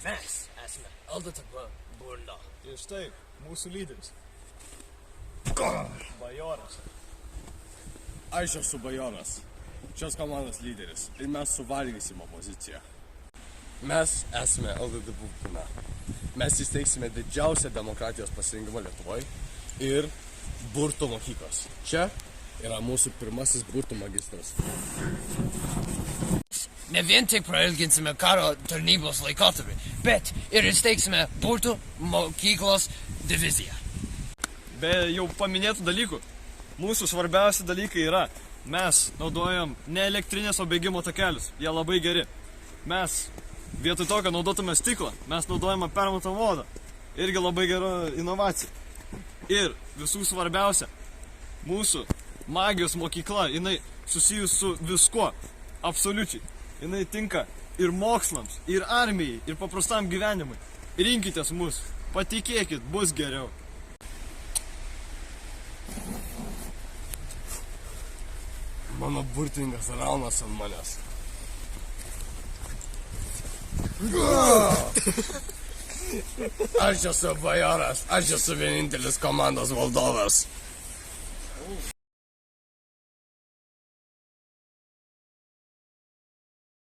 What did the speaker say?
Mes esame LDTB burna. Ir štai mūsų lyderis. Bajoras. Aš esu bajoras, šios komandos lyderis ir mes suvalgysim opoziciją. Mes esame LDTB burna. Mes įsteigsime didžiausią demokratijos pasirinkimą Lietuvoje ir burtų mokyklos. Čia yra mūsų pirmasis burtų magistras. Ne vien tik prailginsime karo tarnybos laikotarpį, bet ir įsteigsime burtų mokyklos diviziją. Be jau paminėtų dalykų, mūsų svarbiausi dalykai yra, mes naudojam ne elektrinės, o bėgimo takelius, jie labai geri. Mes vietoj to, kad naudotume stiklą, mes naudojame permatomą odą, irgi labai gera inovacija. Ir visų svarbiausia, mūsų magijos mokykla, jinai susijus su viskuo, absoliučiai. Jinai tinka ir mokslams, ir armijai, ir paprastam gyvenimui. Rinkitės mus, patikėkit, bus geriau. Mano burtininkas raunas ant manęs. Aš esu bajoras, aš esu vienintelis komandos valdovas.